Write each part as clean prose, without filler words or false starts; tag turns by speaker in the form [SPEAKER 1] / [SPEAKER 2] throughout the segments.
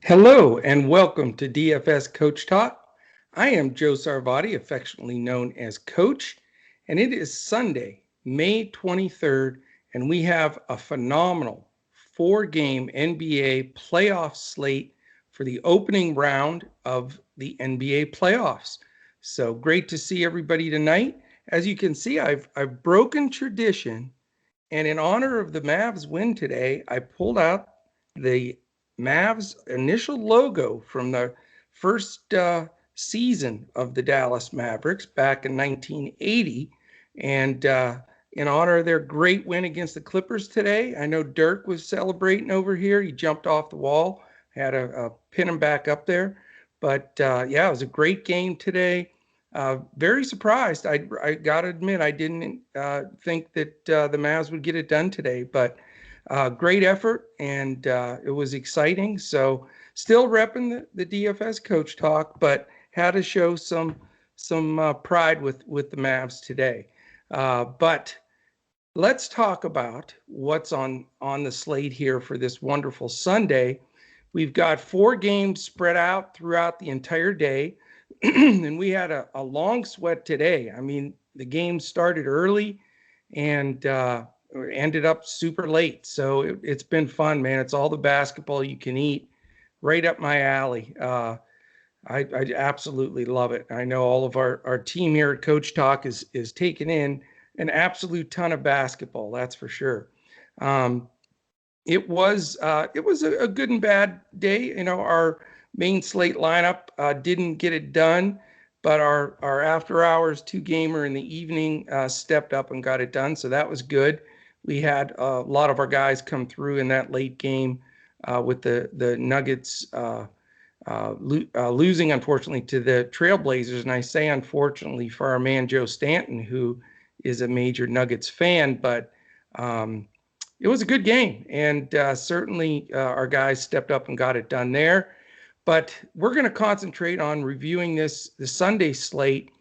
[SPEAKER 1] Hello and welcome to DFS Coach Talk. I am Joe Sarvati, affectionately known as Coach, and it is Sunday, May 23rd, and we have a phenomenal four-game NBA playoff slate for the opening round of the NBA playoffs. So great to see everybody tonight. As you can see, I've broken tradition, and in honor of the Mavs win today, I pulled out the Mavs initial logo from the first season of the Dallas Mavericks back in 1980. And in honor of their great win against the Clippers today, I know Dirk was celebrating over here. He jumped off the wall, had a pin him back up there. But yeah, it was a great game today. Very surprised. I got to admit, I didn't think that the Mavs would get it done today, but great effort, and it was exciting. So still repping the DFS coach talk, but had to show some pride with the Mavs today. But let's talk about what's on the slate here for this wonderful Sunday. We've got four games spread out throughout the entire day. And we had a long sweat today. I mean, the game started early and ended up super late. So it's been fun, man. It's all the basketball you can eat, right up my alley. I absolutely love it. I know all of our team here at Coach Talk is taking in an absolute ton of basketball. That's for sure. Um, it was a good and bad day. You know, our main slate lineup didn't get it done, but our after hours two gamer in the evening stepped up and got it done. So that was good. We had a lot of our guys come through in that late game with the Nuggets losing, unfortunately, to the Trailblazers. And I say unfortunately for our man Joe Stanton, who is a major Nuggets fan, but it was a good game, and certainly our guys stepped up and got it done there. But we're going to concentrate on reviewing the Sunday slate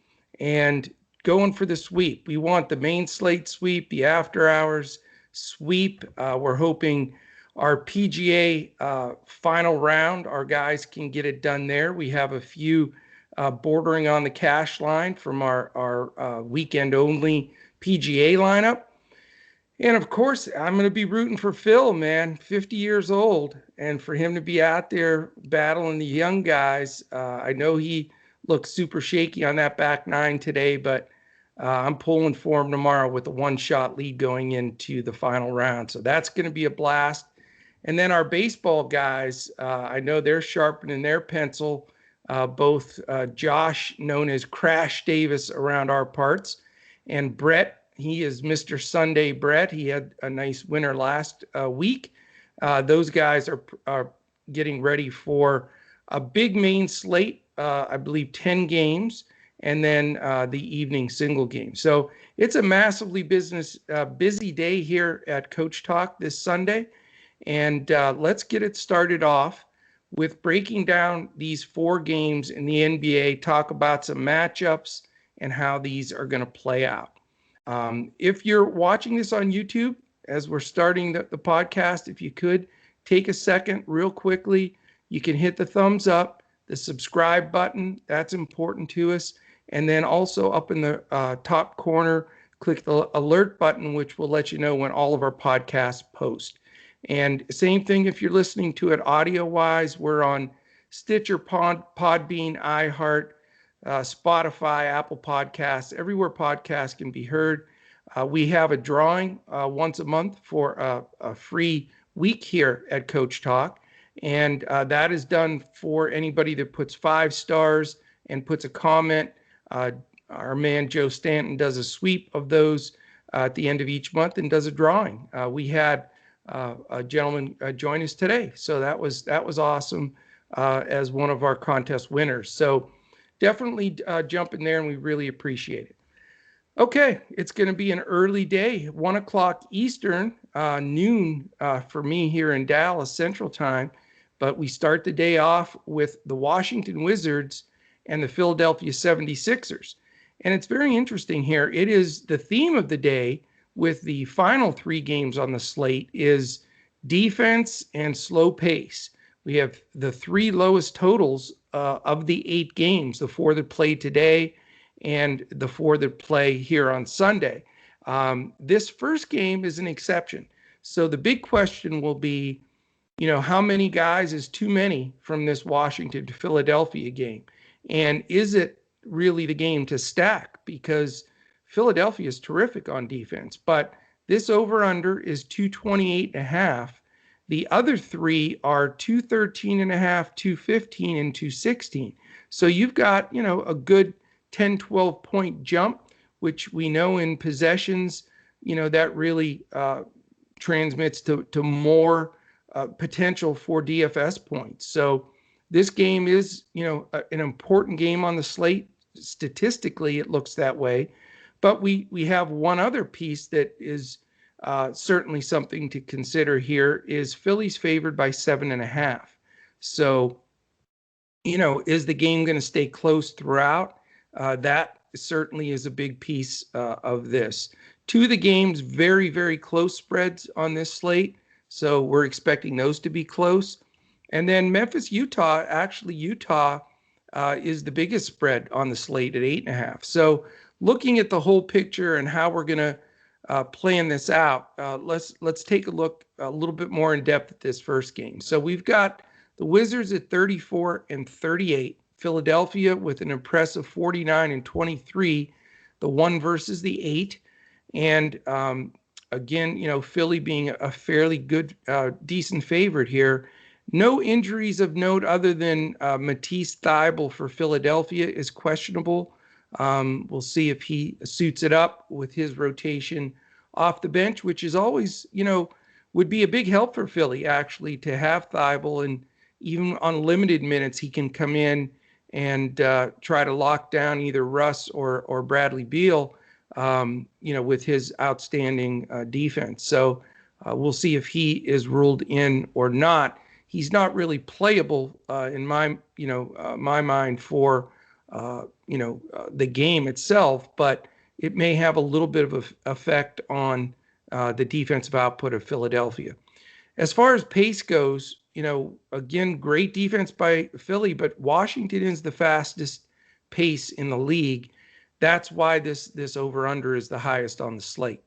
[SPEAKER 1] and going for the sweep. We want the main slate sweep, the after hours sweep. We're hoping our PGA final round, our guys can get it done there. We have a few bordering on the cash line from our weekend only PGA lineup. And of course, I'm going to be rooting for Phil, man, 50 years old. And for him to be out there battling the young guys, I know he looks super shaky on that back nine today, but I'm pulling for him tomorrow with a one-shot lead going into the final round. So that's going to be a blast. And then our baseball guys, I know they're sharpening their pencil, both Josh, known as Crash Davis around our parts, and Brett. He is Mr. Sunday Brett. He had a nice winner last week. Those guys are getting ready for a big main slate, I believe 10 games, and then the evening single game. So it's a massively busy day here at Coach Talk this Sunday. And let's get it started off with breaking down these four games in the NBA, talk about some matchups and how these are going to play out. If you're watching this on YouTube, as we're starting the podcast, if you could take a second real quickly, you can hit the thumbs up, the subscribe button. That's important to us. And then also up in the top corner, click the alert button, which will let you know when all of our podcasts post. And same thing if you're listening to it audio-wise, we're on Stitcher, Podbean, iHeart, Spotify, Apple Podcasts, everywhere podcasts can be heard. We have a drawing once a month for a free week here at Coach Talk. And that is done for anybody that puts 5 stars and puts a comment. Our man Joe Stanton does a sweep of those at the end of each month and does a drawing. We had a gentleman join us today. So that was awesome as one of our contest winners. So definitely jump in there, and we really appreciate it. Okay, it's going to be an early day, 1 o'clock Eastern, noon for me here in Dallas Central Time. But we start the day off with the Washington Wizards and the Philadelphia 76ers. And it's very interesting here. It is the theme of the day with the final 3 games on the slate is defense and slow pace. we have the three lowest totals of the 8 games, the 4 that played today and the 4 that play here on Sunday. This first game is an exception. So the big question will be, how many guys is too many from this Washington to Philadelphia game? And is it really the game to stack? Because Philadelphia is terrific on defense, but this over-under is 228.5. The other 3 are 213.5, 215, and 216. So you've got, a good 10, 12 point jump, which we know in possessions, that really transmits to more potential for DFS points. So this game is, an important game on the slate. Statistically, it looks that way. But we have one other piece that is certainly something to consider here is Philly's favored by 7.5. So, is the game going to stay close throughout? That certainly is a big piece of this. 2 of the games, very, very close spreads on this slate. So we're expecting those to be close. And then Memphis, Utah, actually Utah is the biggest spread on the slate at 8.5. So looking at the whole picture and how we're going to plan this out, let's take a look a little bit more in depth at this first game. So we've got the Wizards at 34-38, Philadelphia with an impressive 49-23, the 1 versus the 8. And again, Philly being a fairly good, decent favorite here. No injuries of note other than Matisse Thybulle for Philadelphia is questionable. We'll see if he suits it up with his rotation off the bench, which is always, would be a big help for Philly, actually, to have Thybulle. And even on limited minutes, he can come in and try to lock down either Russ or Bradley Beal, with his outstanding defense. So we'll see if he is ruled in or not. He's not really playable in my mind for, the game itself, but it may have a little bit of an effect on the defensive output of Philadelphia. As far as pace goes, again, great defense by Philly, but Washington is the fastest pace in the league. That's why this over-under is the highest on the slate.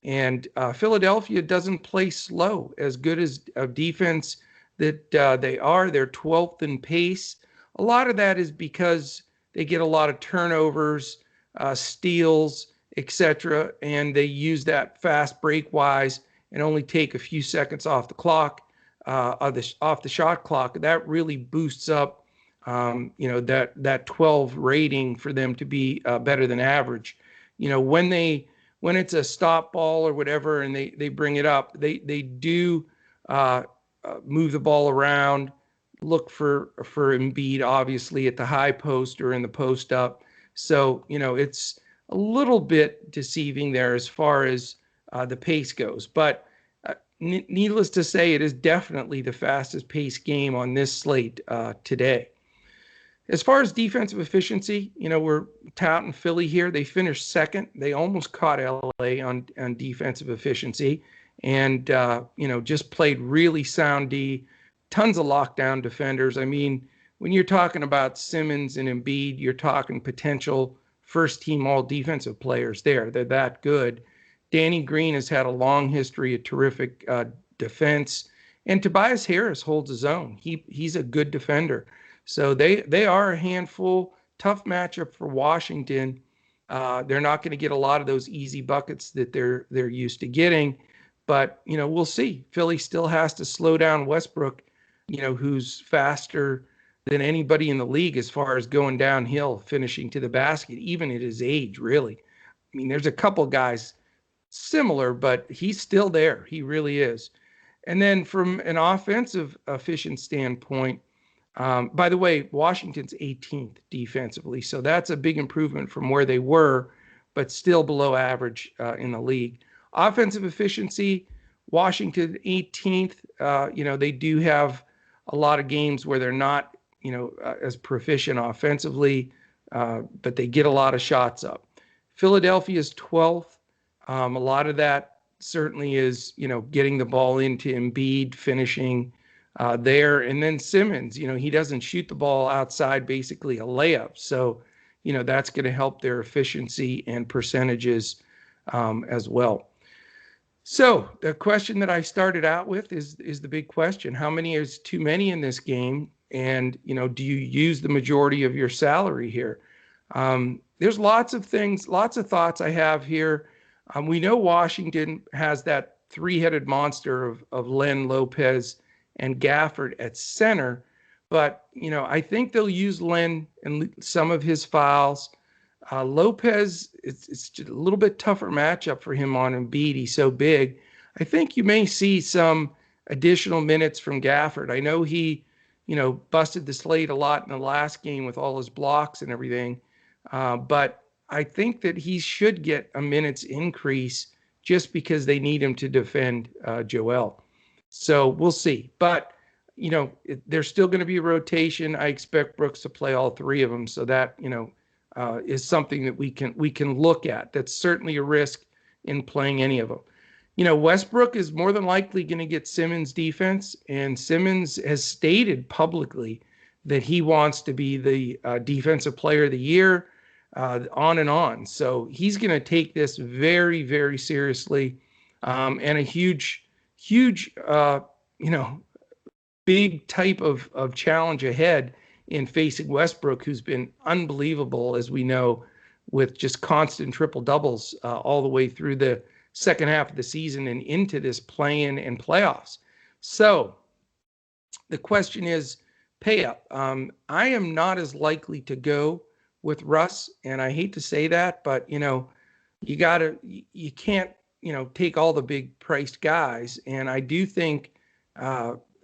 [SPEAKER 1] And Philadelphia doesn't play slow, as good as a defense that they are. They're 12th in pace. A lot of that is because they get a lot of turnovers, steals, etc., and they use that fast break-wise and only take a few seconds off the clock, off the shot clock. That really boosts up that 12 rating for them to be better than average. When it's a stop ball or whatever and they bring it up, they do move the ball around, look for Embiid, obviously, at the high post or in the post up. So, it's a little bit deceiving there as far as the pace goes. But needless to say, it is definitely the fastest paced game on this slate today. As far as defensive efficiency, we're touting Philly here. They finished second. They almost caught LA on defensive efficiency and, just played really sound D, tons of lockdown defenders. I mean, when you're talking about Simmons and Embiid, you're talking potential first-team all-defensive players there. They're that good. Danny Green has had a long history of terrific defense, and Tobias Harris holds his own. He's a good defender. So they are a handful. Tough matchup for Washington. They're not going to get a lot of those easy buckets that they're used to getting, but we'll see. Philly still has to slow down Westbrook, who's faster than anybody in the league as far as going downhill, finishing to the basket, even at his age, really. I mean, there's a couple guys similar, but he's still there. He really is. And then from an offensive efficient standpoint, by the way, Washington's 18th defensively, so that's a big improvement from where they were, but still below average in the league. Offensive efficiency, Washington 18th. They do have a lot of games where they're not, as proficient offensively, but they get a lot of shots up. Philadelphia's 12th. A lot of that certainly is, getting the ball into Embiid, finishing. there. And then Simmons, he doesn't shoot the ball outside basically a layup. So, that's going to help their efficiency and percentages as well. So the question that I started out with is the big question. How many is too many in this game? And, do you use the majority of your salary here? There's lots of things, lots of thoughts I have here. We know Washington has that three-headed monster of Len, Lopez, and Gafford at center. But, I think they'll use Len and some of his fouls. Lopez, it's just a little bit tougher matchup for him on Embiid. He's so big. I think you may see some additional minutes from Gafford. I know he, busted the slate a lot in the last game with all his blocks and everything. But I think that he should get a minutes increase just because they need him to defend Joel. So we'll see. But, there's still going to be a rotation. I expect Brooks to play all three of them. So that, is something that we can look at. That's certainly a risk in playing any of them. Westbrook is more than likely going to get Simmons defense, and Simmons has stated publicly that he wants to be the defensive player of the year, on and on. So he's going to take this very, very seriously, and a huge, big type of challenge ahead in facing Westbrook, who's been unbelievable, as we know, with just constant triple doubles all the way through the second half of the season and into this play-in and playoffs. So the question is pay up. I am not as likely to go with Russ, and I hate to say that, but you can't take all the big priced guys. And I do think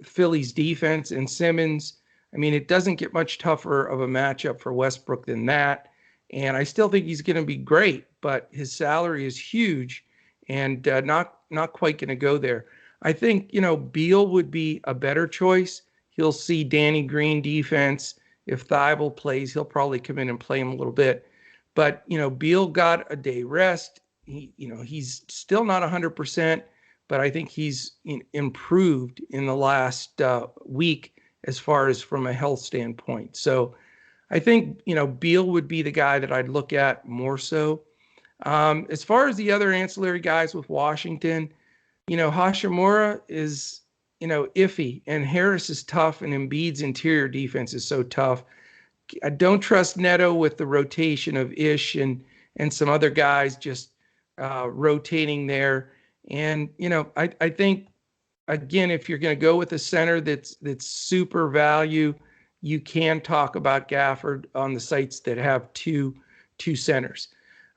[SPEAKER 1] Philly's defense and Simmons, it doesn't get much tougher of a matchup for Westbrook than that. And I still think he's going to be great, but his salary is huge and not quite going to go there. I think, Beal would be a better choice. He'll see Danny Green defense. If Thibault plays, he'll probably come in and play him a little bit. But, Beal got a day rest. He's still not 100%, but I think he's improved in the last week as far as from a health standpoint. So I think, Beal would be the guy that I'd look at more so. As far as the other ancillary guys with Washington, Hashimura is, iffy, and Harris is tough, and Embiid's interior defense is so tough. I don't trust Neto with the rotation of Ish and some other guys just rotating there. And, I think, again, if you're going to go with a center that's super value, you can talk about Gafford on the sites that have two centers.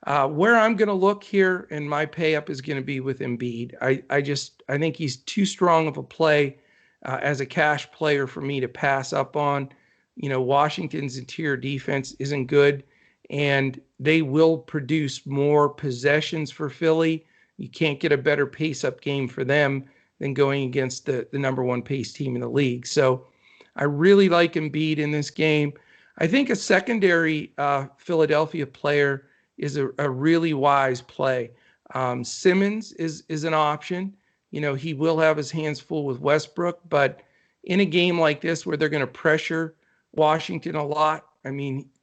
[SPEAKER 1] Where I'm going to look here, and my pay up is going to be with Embiid. I think he's too strong of a play as a cash player for me to pass up on. Washington's interior defense isn't good, and they will produce more possessions for Philly. You can't get a better pace up game for them than going against the number one pace team in the league. So I really like Embiid in this game. I think a secondary Philadelphia player is a really wise play. Simmons is an option. He will have his hands full with Westbrook, but in a game like this where they're going to pressure Washington a lot,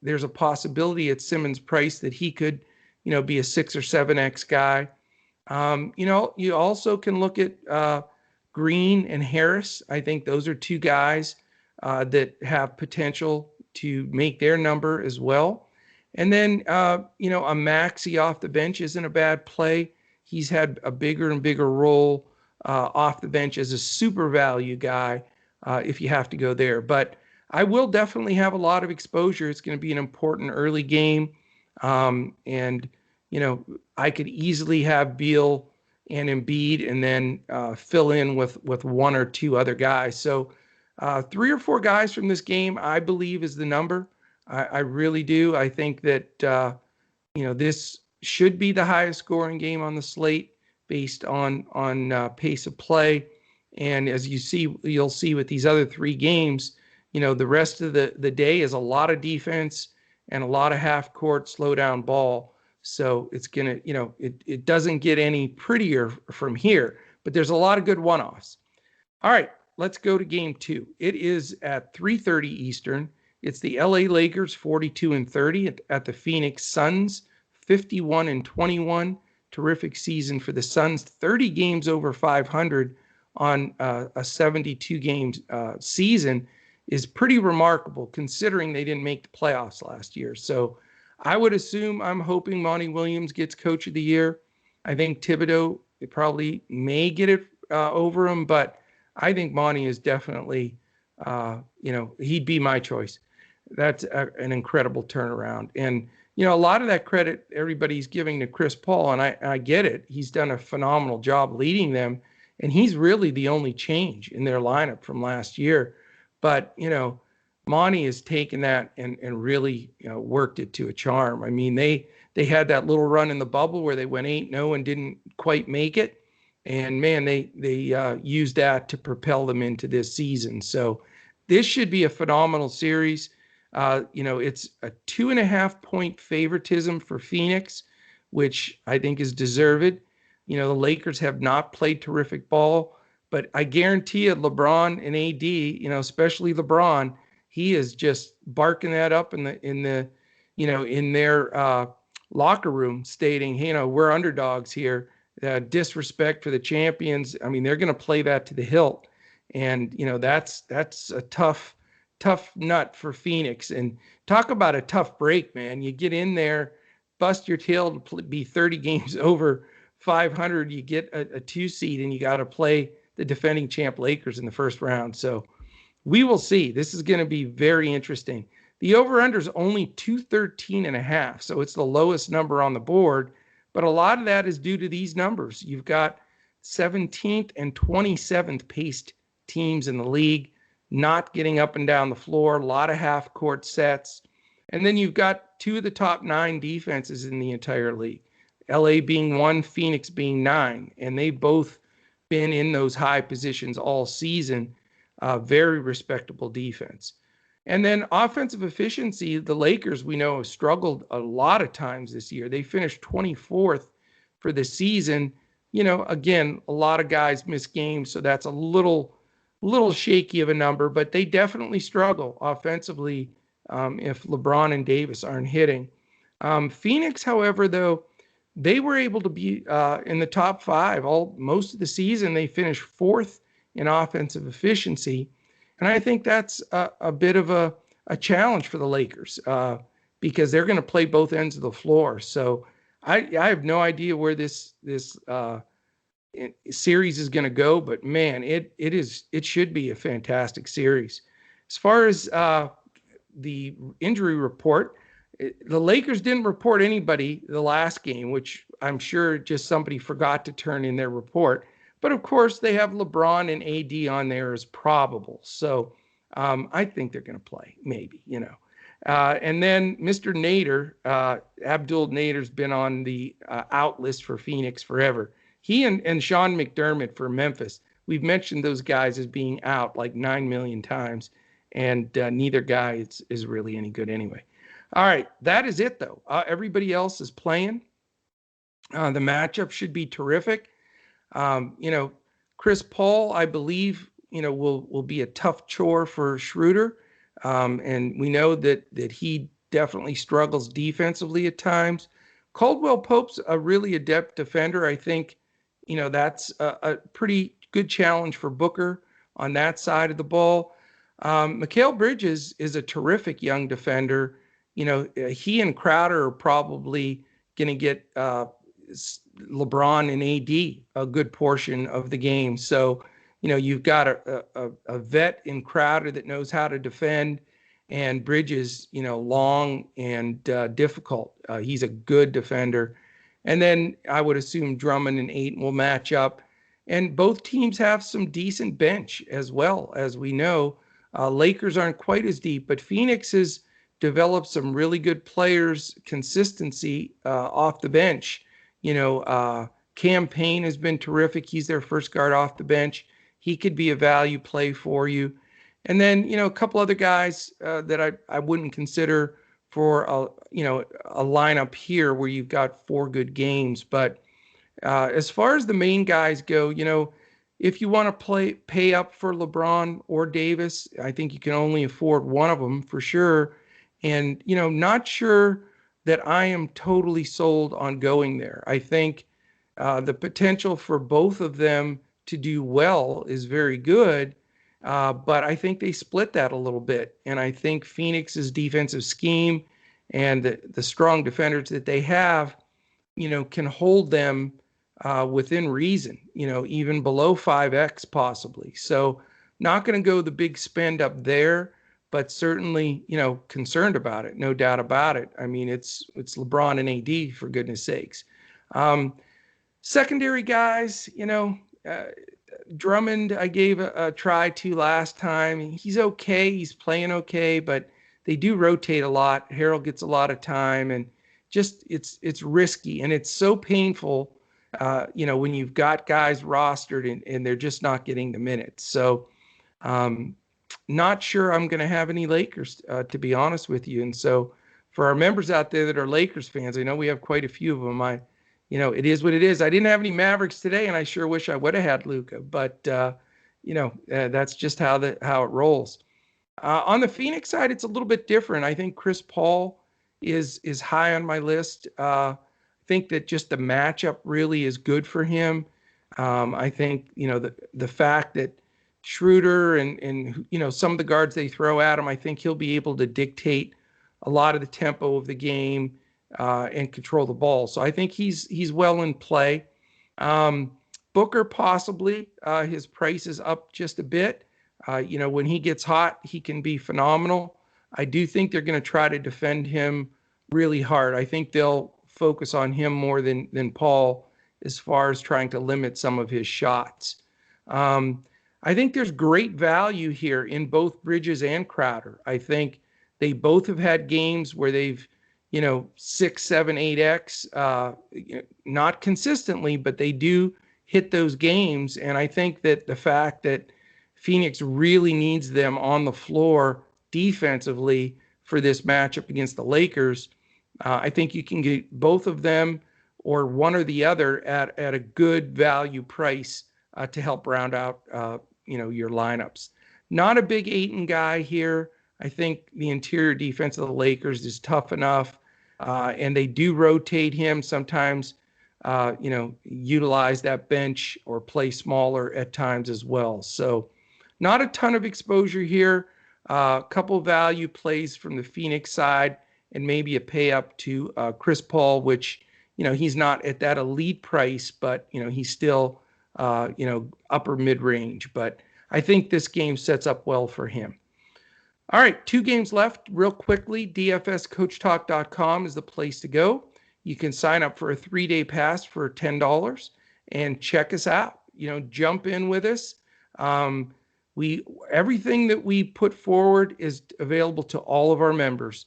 [SPEAKER 1] there's a possibility at Simmons' price that he could, be a 6 or 7x guy. You also can look at Green and Harris. I think those are two guys that have potential to make their number as well. And then, a Maxey off the bench isn't a bad play. He's had a bigger and bigger role off the bench as a super value guy if you have to go there. But I will definitely have a lot of exposure. It's going to be an important early game. And, I could easily have Beal and Embiid and then fill in with one or two other guys. So 3 or 4 guys from this game, I believe, is the number. I really do. I think that, this should be the highest scoring game on the slate based on pace of play. And as you'll see with these other 3 games, the rest of the day is a lot of defense and a lot of half court slow down ball. So it's going to, it doesn't get any prettier from here, but there's a lot of good one-offs. All right, let's go to game 2. It is at 3:30 Eastern. It's the LA Lakers 42-30 at the Phoenix Suns 51-21. Terrific season for the Suns. 30 games over 500 on a 72 game season is pretty remarkable considering they didn't make the playoffs last year. So I'm hoping Monty Williams gets Coach of the Year. I think Thibodeau probably may get it over him, but I think Monty is definitely, he'd be my choice. That's an incredible turnaround. And, a lot of that credit everybody's giving to Chris Paul, and I get it. He's done a phenomenal job leading them, and he's really the only change in their lineup from last year. But, Monty has taken that and really, worked it to a charm. I mean, they had that little run in the bubble where they went 8-0 and didn't quite make it. And man, they used that to propel them into this season. So this should be a phenomenal series. It's a 2.5 point favoritism for Phoenix, which I think is deserved. The Lakers have not played terrific ball, but I guarantee you LeBron and AD, especially LeBron, he is just barking that up in their locker room, stating, hey, we're underdogs here. Disrespect for the champions. I mean, they're going to play that to the hilt, and that's a tough nut for Phoenix. And talk about a tough break, man. You get in there, bust your tail to be 30 games over 500. You get a 2 seed, and you got to play the defending champ Lakers in the first round. So we will see. This is going to be very interesting. The over-under is only 213.5, so it's the lowest number on the board. But a lot of that is due to these numbers. You've got 17th and 27th paced teams in the league not getting up and down the floor, a lot of half-court sets. And then you've got 2 of the top 9 defenses in the entire league, LA being 1, Phoenix being 9. And they've both been in those high positions all season. Very respectable defense. And then offensive efficiency, the Lakers, we know, have struggled a lot of times this year. They finished 24th for the season. Again, a lot of guys miss games, so that's a little shaky of a number, but they definitely struggle offensively if LeBron and Davis aren't hitting. Phoenix, however, though, they were able to be in the top 5 most of the season. They finished 4th in offensive efficiency. And I think that's a bit of a challenge for the Lakers because they're going to play both ends of the floor. So I have no idea where this series is going to go, but man, it should be a fantastic series. As far as the injury report, the Lakers didn't report anybody the last game, which I'm sure just somebody forgot to turn in their report. But of course, they have LeBron and AD on there as probable. So I think they're going to play, maybe, And then Mr. Nader, Abdul Nader's been on the out list for Phoenix forever. He and Sean McDermott for Memphis. We've mentioned those guys as being out like 9 million times, and neither guy is really any good anyway. All right, that is it, though. Everybody else is playing. The matchup should be terrific. Chris Paul, I believe, will be a tough chore for Schroeder. And we know that he definitely struggles defensively at times. Caldwell Pope's a really adept defender. I think, that's a pretty good challenge for Booker on that side of the ball. Mikal Bridges is a terrific young defender. He and Crowder are probably going to get LeBron and AD a good portion of the game. So, you've got a vet in Crowder that knows how to defend, and Bridges, long and difficult. He's a good defender. And then I would assume Drummond and Ayton will match up. And both teams have some decent bench as well. As we know, Lakers aren't quite as deep, but Phoenix has developed some really good players, consistency off the bench. Cam Payne has been terrific. He's their first guard off the bench. He could be a value play for you. And then, a couple other guys that I wouldn't consider for a lineup here where you've got 4 good games. But as far as the main guys go, if you want to pay up for LeBron or Davis, I think you can only afford one of them for sure. And, not sure that I am totally sold on going there. I think the potential for both of them to do well is very good, but I think they split that a little bit. And I think Phoenix's defensive scheme and the strong defenders that they have, can hold them within reason, even below 5x possibly. So not going to go the big spend up there, but certainly, concerned about it, no doubt about it. I mean, it's LeBron and AD, for goodness sakes. Secondary guys, Drummond, I gave a try to last time. He's okay. He's playing okay, but they do rotate a lot. Harold gets a lot of time, and just it's risky, and it's so painful, when you've got guys rostered and they're just not getting the minutes. So, not sure I'm going to have any Lakers, to be honest with you. And so, for our members out there that are Lakers fans, I know we have quite a few of them. It is what it is. I didn't have any Mavericks today, and I sure wish I would have had Luka. But that's just how it rolls. On the Phoenix side, it's a little bit different. I think Chris Paul is high on my list. I think that just the matchup really is good for him. I think the fact that Schroeder and some of the guards they throw at him, I think he'll be able to dictate a lot of the tempo of the game and control the ball. So I think he's well in play. Booker possibly, his price is up just a bit. When he gets hot, he can be phenomenal. I do think they're going to try to defend him really hard. I think they'll focus on him more than Paul as far as trying to limit some of his shots. I think there's great value here in both Bridges and Crowder. I think they both have had games where they've 6, 7, 8x, not consistently, but they do hit those games. And I think that the fact that Phoenix really needs them on the floor defensively for this matchup against the Lakers, I think you can get both of them or one or the other at a good value price to help round out your lineups. Not a big Ayton guy here. I think the interior defense of the Lakers is tough enough. And they do rotate him sometimes, utilize that bench or play smaller at times as well. So not a ton of exposure here. A couple value plays from the Phoenix side and maybe a pay up to Chris Paul, which, he's not at that elite price, but, he's still, upper mid-range. But I think this game sets up well for him. All right, 2 games left real quickly. DFSCoachTalk.com is the place to go. You can sign up for a 3-day pass for $10 and check us out. Jump in with us. Everything that we put forward is available to all of our members.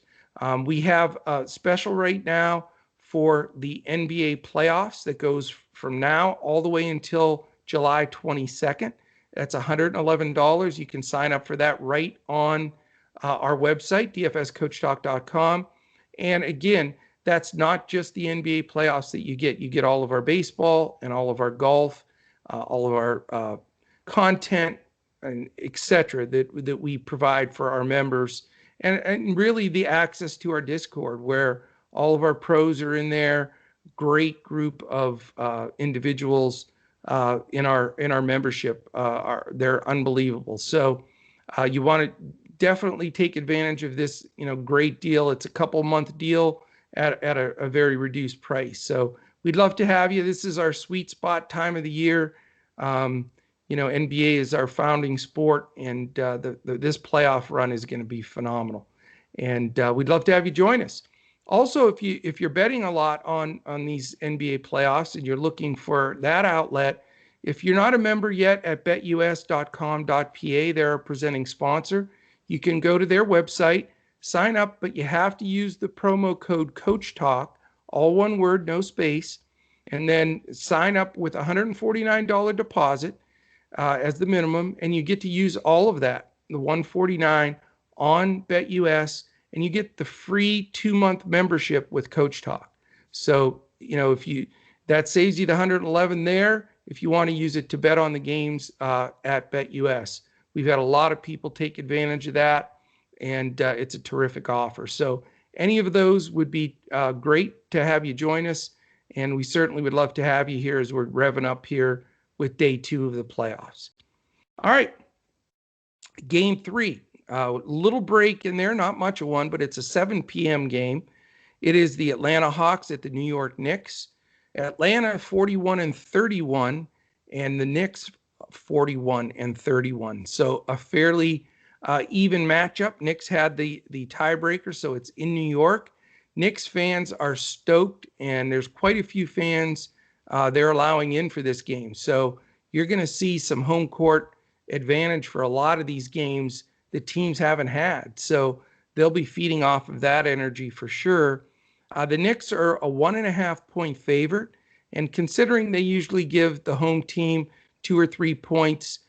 [SPEAKER 1] We have a special right now for the NBA playoffs that goes from now all the way until July 22nd. That's $111. You can sign up for that right on our website, dfscoachtalk.com. And again, that's not just the NBA playoffs that you get. You get all of our baseball and all of our golf, all of our content, and et cetera, that we provide for our members. And really the access to our Discord, where all of our pros are in there. Great group of individuals in our membership. They're unbelievable. So you want to definitely take advantage of this, great deal. It's a couple-month deal at a very reduced price. So we'd love to have you. This is our sweet spot time of the year. NBA is our founding sport, and this playoff run is going to be phenomenal. And we'd love to have you join us. Also, if you're betting a lot on these NBA playoffs and you're looking for that outlet, if you're not a member yet at betus.com.pa, they're our presenting sponsor. You can go to their website, sign up, but you have to use the promo code CoachTalk, all one word, no space, and then sign up with a $149 deposit as the minimum, and you get to use all of that, the $149 on BetUS, and you get the free 2-month membership with Coach Talk. So, that saves you the $111 there. if you want to use it to bet on the games at BetUS. We've had a lot of people take advantage of that, and it's a terrific offer. So any of those would be great to have you join us, and we certainly would love to have you here as we're revving up here with day 2 of the playoffs. All right, game 3. Little break in there, not much of one, but it's a 7 p.m. game. It is the Atlanta Hawks at the New York Knicks. Atlanta 41-31, and the Knicks 41-31. So a fairly even matchup. Knicks had the tiebreaker, so it's in New York. Knicks fans are stoked, and there's quite a few fans they're allowing in for this game. So you're going to see some home court advantage for a lot of these games that teams haven't had. So they'll be feeding off of that energy for sure. The Knicks are a 1.5 point favorite, and considering they usually give the home team 2 or 3 points,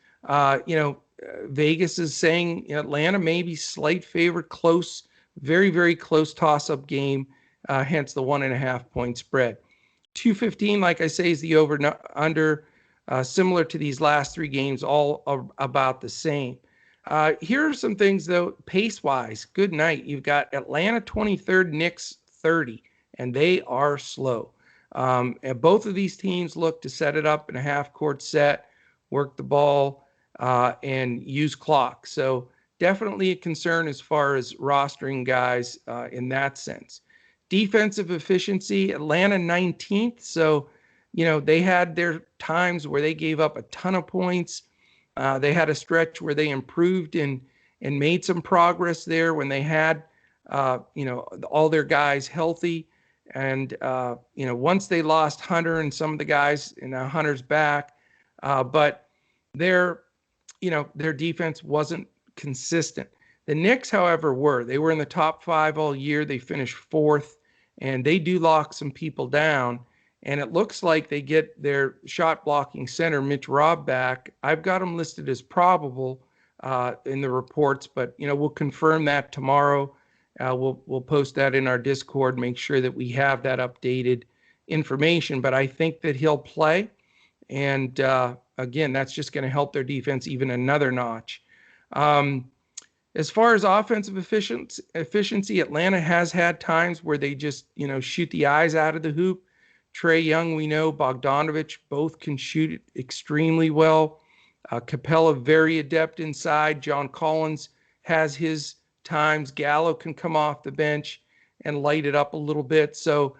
[SPEAKER 1] Vegas is saying Atlanta maybe slight favorite, close, very, very close toss-up game, hence the 1.5 point spread. 215, like I say, is the over-under, similar to these last 3 games, all about the same. Here are some things, though, pace-wise. Good night. You've got Atlanta 23rd, Knicks 30, and they are slow. And both of these teams look to set it up in a half-court set, work the ball, and use clock. So definitely a concern as far as rostering guys in that sense. Defensive efficiency, Atlanta 19th. So, they had their times where they gave up a ton of points. They had a stretch where they improved and made some progress there when they had, all their guys healthy. And, once they lost Hunter and some of the guys, Hunter's back, but their defense wasn't consistent. The Knicks, however, they were in the top 5 all year. They finished 4th, and they do lock some people down. And it looks like they get their shot blocking center, Mitch Robb, back. I've got him listed as probable in the reports, but we'll confirm that tomorrow. We'll post that in our Discord, make sure that we have that updated information. But I think that he'll play. And again, that's just going to help their defense even another notch. As far as offensive efficiency, Atlanta has had times where they just, shoot the eyes out of the hoop. Trae Young, we know, Bogdanovich, both can shoot it extremely well. Capella, very adept inside. John Collins has his times. Gallo can come off the bench and light it up a little bit. So,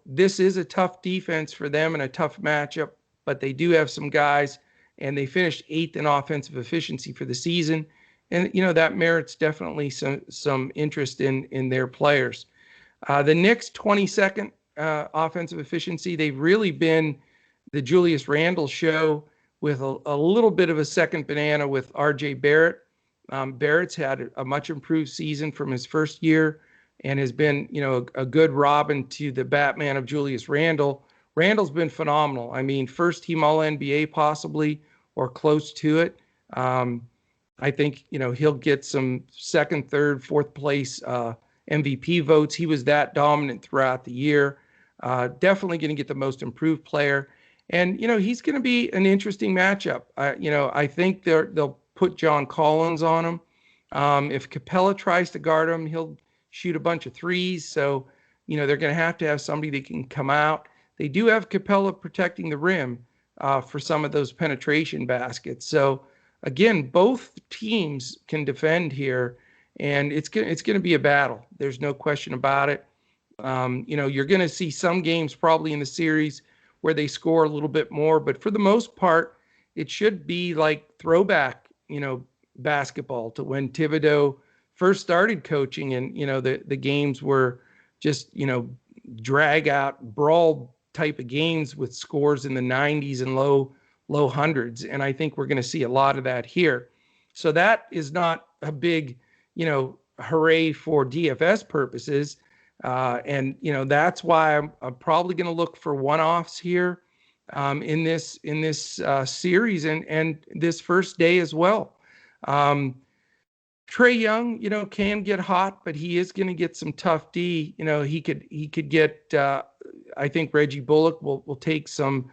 [SPEAKER 1] this is a tough defense for them and a tough matchup, but they do have some guys, and they finished 8th in offensive efficiency for the season. And, that merits definitely some interest in their players. The Knicks, 22nd offensive efficiency. They've really been the Julius Randle show with a little bit of a second banana with R.J. Barrett. Barrett's had a much improved season from his first year and has been, a good Robin to the Batman of Julius Randle. Randle's been phenomenal. I mean, first team All-NBA possibly, or close to it. I think, he'll get some second, third, fourth place MVP votes. He was that dominant throughout the year. Definitely going to get the most improved player. And, he's going to be an interesting matchup. I think they'll put John Collins on him. If Capella tries to guard him, he'll shoot a bunch of threes. So, they're going to have somebody that can come out. They do have Capella protecting the rim for some of those penetration baskets. So, again, both teams can defend here, and it's going to be a battle. There's no question about it. You're going to see some games probably in the series where they score a little bit more, but for the most part, it should be like throwback, basketball to when Thibodeau first started coaching, and the games were just drag out brawl type of games with scores in the 90s and low hundreds, and I think we're going to see a lot of that here. So that is not a big hooray for DFS purposes, and that's why I'm probably going to look for one-offs here in this series and this first day as well. Trae Young, can get hot, but he is going to get some tough D. He could get. I think Reggie Bullock will take some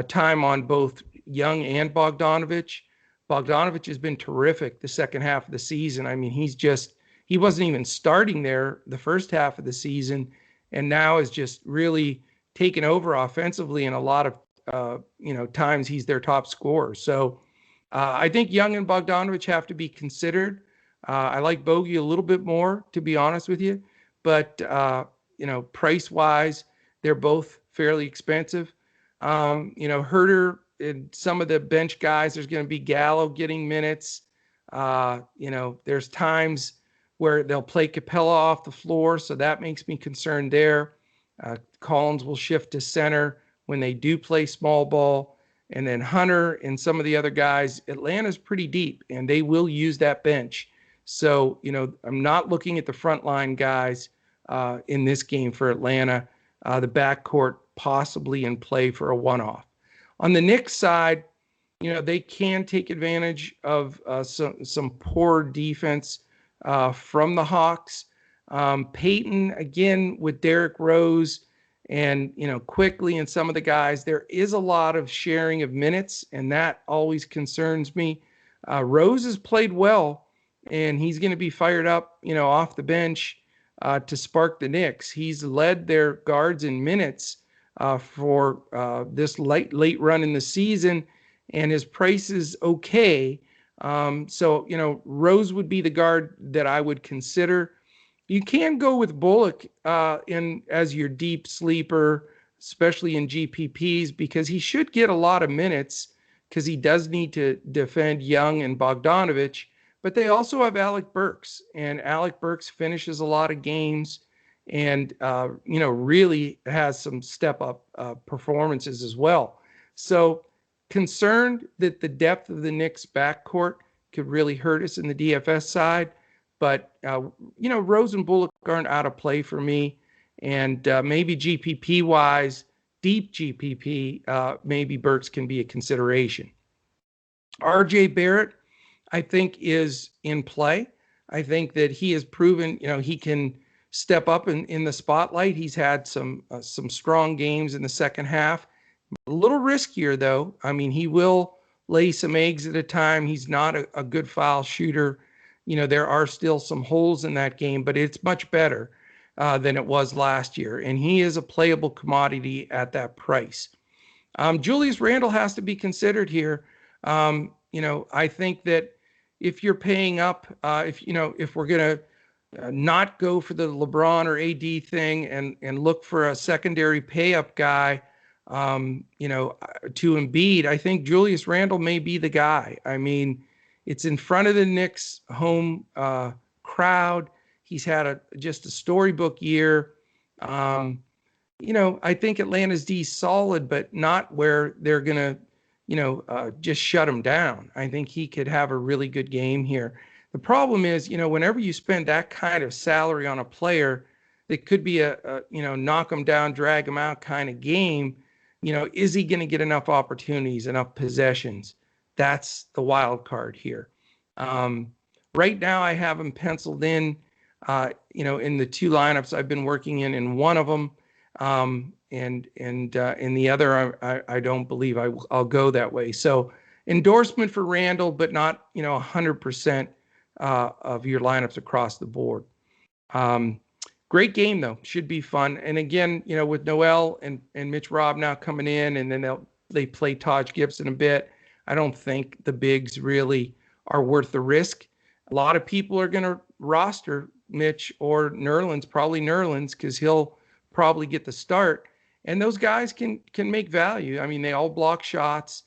[SPEAKER 1] time on both Young and Bogdanovich. Bogdanovich has been terrific the second half of the season. I mean, he wasn't even starting there the first half of the season, and now is just really taken over offensively. And a lot of times he's their top scorer. So I think Young and Bogdanovich have to be considered. I like Bogey a little bit more, to be honest with you, but price wise, they're both fairly expensive. Herter and some of the bench guys, there's going to be Gallo getting minutes. There's times where they'll play Capella off the floor, so that makes me concerned there. Collins will shift to center when they do play small ball. And then Hunter and some of the other guys, Atlanta's pretty deep, and they will use that bench. So, I'm not looking at the frontline guys in this game for Atlanta. The backcourt possibly in play for a one-off. On the Knicks side, they can take advantage of some poor defense from the Hawks. Peyton, again, with Derrick Rose and, Quickly and some of the guys, there is a lot of sharing of minutes, and that always concerns me. Rose has played well, and he's going to be fired up, off the bench to spark the Knicks. He's led their guards in minutes for this late run in the season, and his price is okay. So, Rose would be the guard that I would consider. You can go with Bullock as your deep sleeper, especially in GPPs, because he should get a lot of minutes because he does need to defend Young and Bogdanovich. But they also have Alec Burks, and Alec Burks finishes a lot of games and, really has some step-up performances as well. So concerned that the depth of the Knicks backcourt could really hurt us in the DFS side. But, Rose and Bullock aren't out of play for me. And maybe GPP-wise, deep GPP, maybe Burks can be a consideration. RJ Barrett, I think, is in play. I think that he has proven, he can step up in the spotlight. He's had some strong games in the second half. A little riskier, though. I mean, he will lay some eggs at a time. He's not a good foul shooter. There are still some holes in that game, but it's much better than it was last year. And he is a playable commodity at that price. Julius Randle has to be considered here. I think that if you're paying up, if we're going to not go for the LeBron or AD thing and look for a secondary pay-up guy, to Embiid, I think Julius Randle may be the guy. I mean, it's in front of the Knicks home crowd. He's had just a storybook year. I think Atlanta's D's solid, but not where they're going to, just shut him down. I think he could have a really good game here. The problem is, whenever you spend that kind of salary on a player, it could be a knock him down, drag him out kind of game. Is he going to get enough opportunities, enough possessions? That's the wild card here. Right now, I have him penciled in, in the two lineups I've been working in one of them, and in the other, I don't believe I'll go that way. So endorsement for Randall, but not 100% of your lineups across the board. Great game though, should be fun. And again, with Noel and Mitch Robb now coming in, and then they play Taj Gibson a bit. I don't think the bigs really are worth the risk. A lot of people are going to roster Mitch or Nerlens, probably Nerlens, because he'll probably get the start. And those guys can make value. I mean, they all block shots.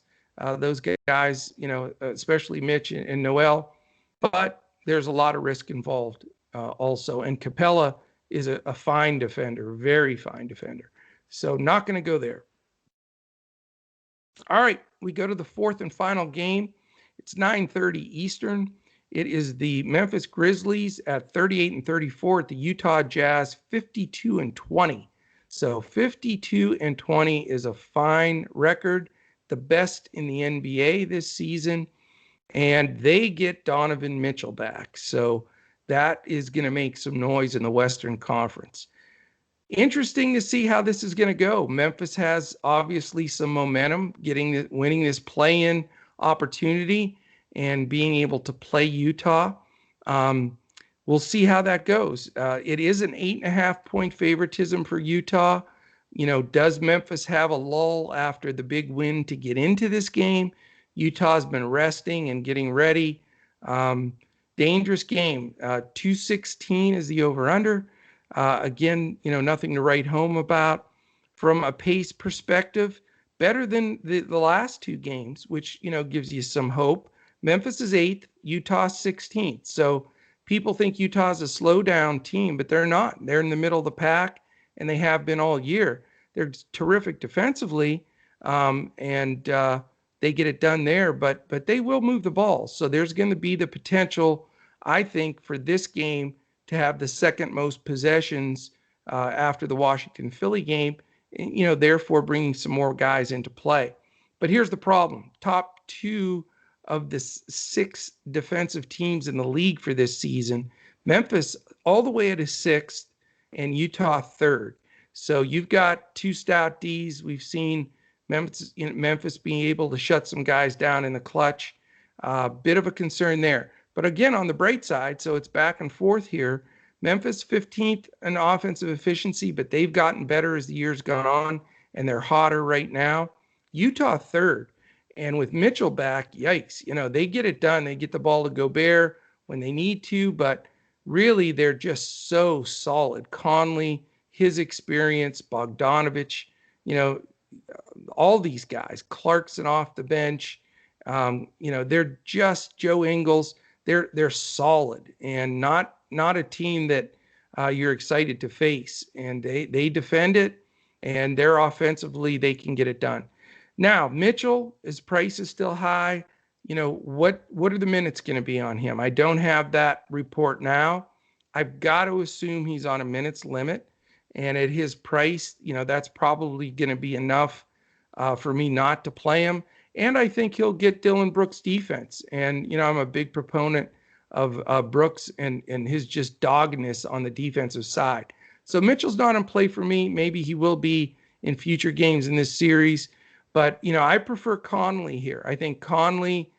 [SPEAKER 1] Those guys, especially Mitch and Noel. But there's a lot of risk involved also. And Capella is a fine defender, very fine defender. So not going to go there. All right, we go to the fourth and final game. It's 9:30 Eastern. It is the Memphis Grizzlies at 38-34 at the Utah Jazz 52-20. So 52-20 is a fine record, the best in the NBA this season, and they get Donovan Mitchell back. So that is going to make some noise in the Western Conference. Interesting to see how this is going to go. Memphis has obviously some momentum, winning this play-in opportunity and being able to play Utah. Um, we'll see how that goes. It is an 8.5 point favoritism for Utah. Does Memphis have a lull after the big win to get into this game? Utah's been resting and getting ready. Um, Dangerous game. 216 is the over/under. Again, nothing to write home about. From a pace perspective, better than the last two games, which, gives you some hope. Memphis is 8th, Utah 16th. So people think Utah's a slow down team, but they're not. They're in the middle of the pack, and they have been all year. They're terrific defensively, and they get it done there, but they will move the ball. So there's going to be the potential, I think, for this game to have the second most possessions after the Washington Philly game, therefore bringing some more guys into play. But here's the problem. Top two of the 6 defensive teams in the league for this season, Memphis all the way at a 6th and Utah 3rd. So you've got 2 stout Ds. We've seen Memphis being able to shut some guys down in the clutch. Bit of a concern there. But again, on the bright side, so it's back and forth here. Memphis 15th in offensive efficiency, but they've gotten better as the year's gone on, and they're hotter right now. Utah 3rd. And with Mitchell back, yikes, they get it done. They get the ball to Gobert when they need to, but really they're just so solid. Conley, his experience, Bogdanovich, all these guys, Clarkson off the bench, they're just Joe Ingles. They're solid and not a team that you're excited to face. And they defend it, and they're offensively, they can get it done. Now, Mitchell, his price is still high. What are the minutes going to be on him? I don't have that report now. I've got to assume he's on a minutes limit. And at his price, that's probably going to be enough for me not to play him. And I think he'll get Dillon Brooks' defense. And, I'm a big proponent of Brooks and his just doggedness on the defensive side. So Mitchell's not in play for me. Maybe he will be in future games in this series. But, I prefer Conley here. I think Conley,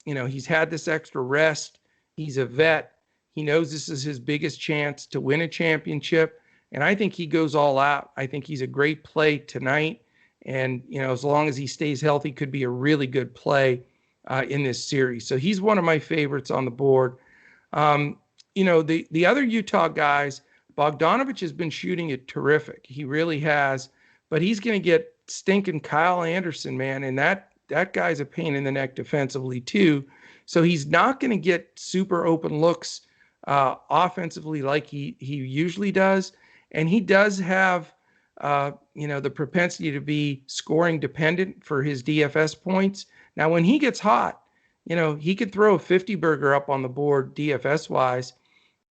[SPEAKER 1] he's had this extra rest. He's a vet. He knows this is his biggest chance to win a championship. And I think he goes all out. I think he's a great play tonight. And, as long as he stays healthy, could be a really good play in this series. So he's one of my favorites on the board. The other Utah guys, Bogdanovich has been shooting it terrific. He really has. But he's going to get stinking Kyle Anderson, man. And that guy's a pain in the neck defensively, too. So he's not going to get super open looks offensively like he usually does. And he does have, the propensity to be scoring dependent for his DFS points. Now, when he gets hot, he could throw a 50 burger up on the board DFS wise.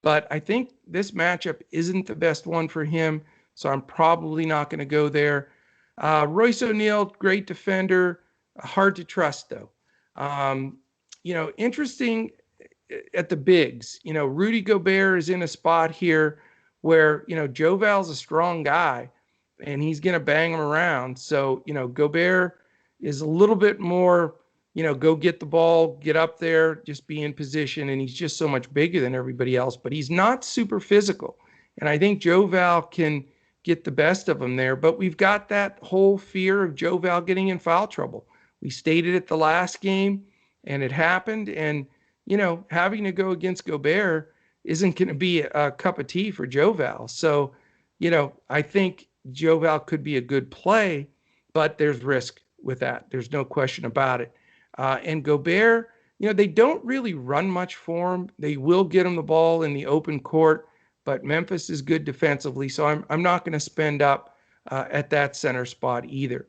[SPEAKER 1] But I think this matchup isn't the best one for him. So I'm probably not going to go there. Royce O'Neal, great defender, hard to trust though. Interesting at the bigs. Rudy Gobert is in a spot here where, Joe Val's a strong guy and he's going to bang him around. So, Gobert is a little bit more, go get the ball, get up there, just be in position. And he's just so much bigger than everybody else, but he's not super physical. And I think Joe Val can get the best of him there. But we've got that whole fear of Joe Val getting in foul trouble. We stated it the last game and it happened. And, having to go against Gobert isn't going to be a cup of tea for Joe Val. So, I think Joe Val could be a good play, but there's risk with that. There's no question about it. And Gobert, they don't really run much for him. They will get him the ball in the open court, but Memphis is good defensively. So I'm not going to spend up at that center spot either.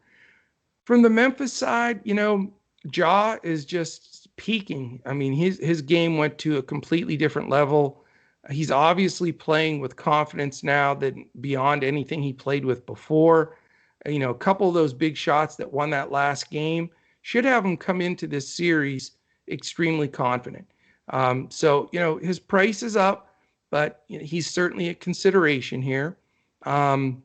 [SPEAKER 1] From the Memphis side, Ja is just peaking. I mean, his game went to a completely different level. He's obviously playing with confidence now that beyond anything he played with before. A couple of those big shots that won that last game should have him come into this series extremely confident. So, his price is up, but he's certainly a consideration here. Um,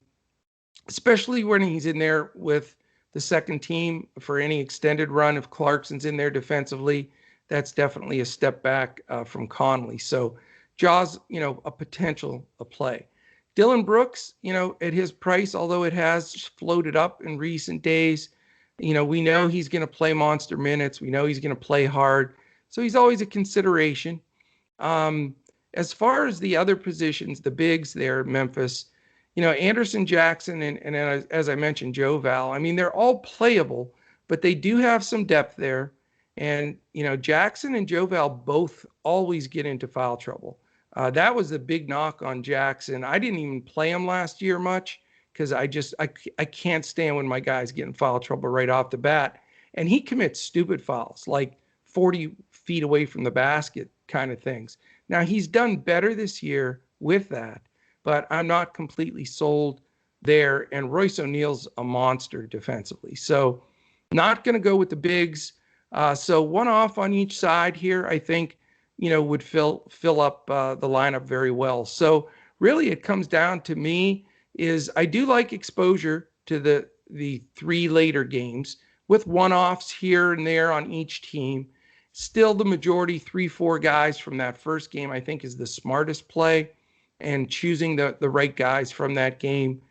[SPEAKER 1] Especially when he's in there with the second team for any extended run. If Clarkson's in there defensively, that's definitely a step back from Conley. So Jaws, a potential a play. Dylan Brooks, at his price, although it has floated up in recent days, we know he's going to play monster minutes. We know he's going to play hard. So he's always a consideration. Um, as far as the other positions, the bigs there at Memphis, Anderson, Jackson, and as I mentioned, Joe Val. I mean, they're all playable, but they do have some depth there. And, Jackson and Joe Val both always get into foul trouble. That was the big knock on Jackson. I didn't even play him last year much because I can't stand when my guys get in foul trouble right off the bat. And he commits stupid fouls, like 40 feet away from the basket kind of things. Now, he's done better this year with that, but I'm not completely sold there. And Royce O'Neal's a monster defensively. So not going to go with the bigs. So one off on each side here, I think, would fill up the lineup very well. So really it comes down to me is I do like exposure to the three later games with one-offs here and there on each team. Still the majority, 3-4 guys from that first game, I think is the smartest play. And choosing the right guys from that game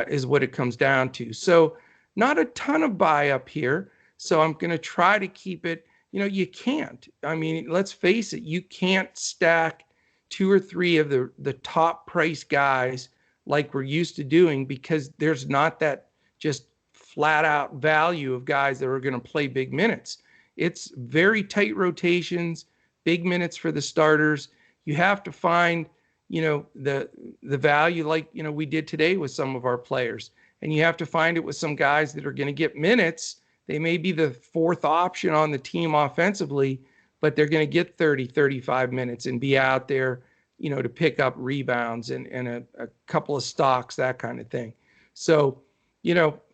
[SPEAKER 1] is what it comes down to. So not a ton of buy up here. So I'm going to try to keep it. You can't. I mean, let's face it, you can't stack 2 or 3 of the top price guys like we're used to doing because there's not that just flat out value of guys that are going to play big minutes. It's very tight rotations, big minutes for the starters. You have to find, the value like, we did today with some of our players. And you have to find it with some guys that are going to get minutes. They may be the fourth option on the team offensively, but they're going to get 30, 35 minutes and be out there, to pick up rebounds and a couple of stocks, that kind of thing. So,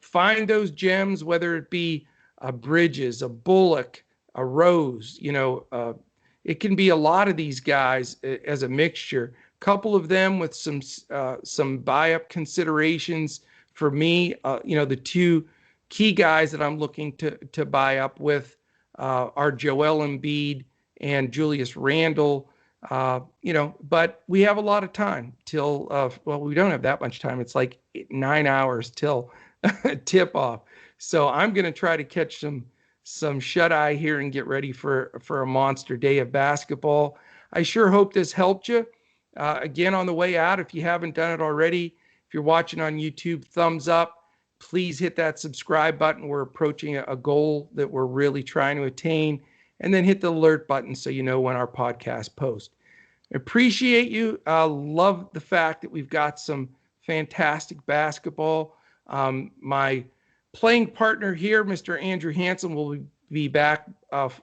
[SPEAKER 1] find those gems, whether it be a Bridges, a Bullock, a Rose, it can be a lot of these guys as a mixture. Couple of them with some buy-up considerations for me. The two key guys that I'm looking to buy up with are Joel Embiid and Julius Randle. But we have a lot of time till, we don't have that much time. It's like 9 hours till tip off. So I'm going to try to catch some shut eye here and get ready for a monster day of basketball. I sure hope this helped you. Again, on the way out, if you haven't done it already, if you're watching on YouTube, thumbs up. Please hit that subscribe button. We're approaching a goal that we're really trying to attain. And then hit the alert button so you know when our podcast posts. Appreciate you. Love the fact that we've got some fantastic basketball. My playing partner here, Mr. Andrew Hansen, will be back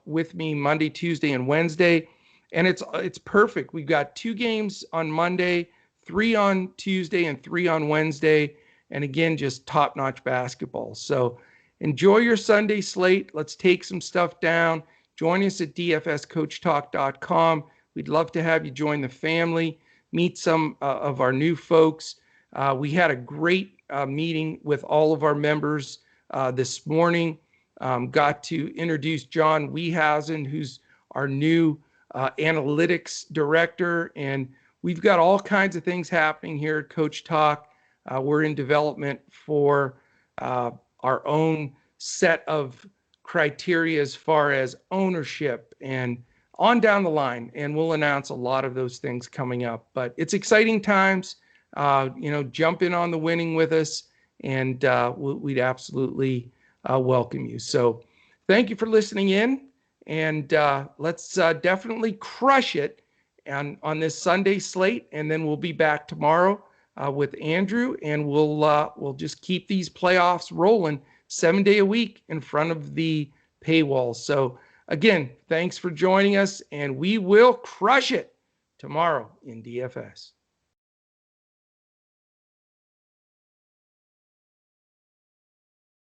[SPEAKER 1] with me Monday, Tuesday, and Wednesday. And it's perfect. We've got 2 games on Monday, 3 on Tuesday, and 3 on Wednesday. And again, just top-notch basketball. So enjoy your Sunday slate. Let's take some stuff down. Join us at dfscoachtalk.com. We'd love to have you join the family, meet some of our new folks. We had a great meeting with all of our members this morning. Got to introduce John Wiehausen, who's our new analytics director. And we've got all kinds of things happening here at Coach Talk. We're in development for our own set of criteria as far as ownership and on down the line. And we'll announce a lot of those things coming up. But it's exciting times. Jump in on the winning with us, and we'd absolutely welcome you. So thank you for listening in, and let's definitely crush it on this Sunday slate. And then we'll be back tomorrow with Andrew, and we'll just keep these playoffs rolling 7 day a week in front of the paywall. So again, thanks for joining us, and we will crush it tomorrow in DFS.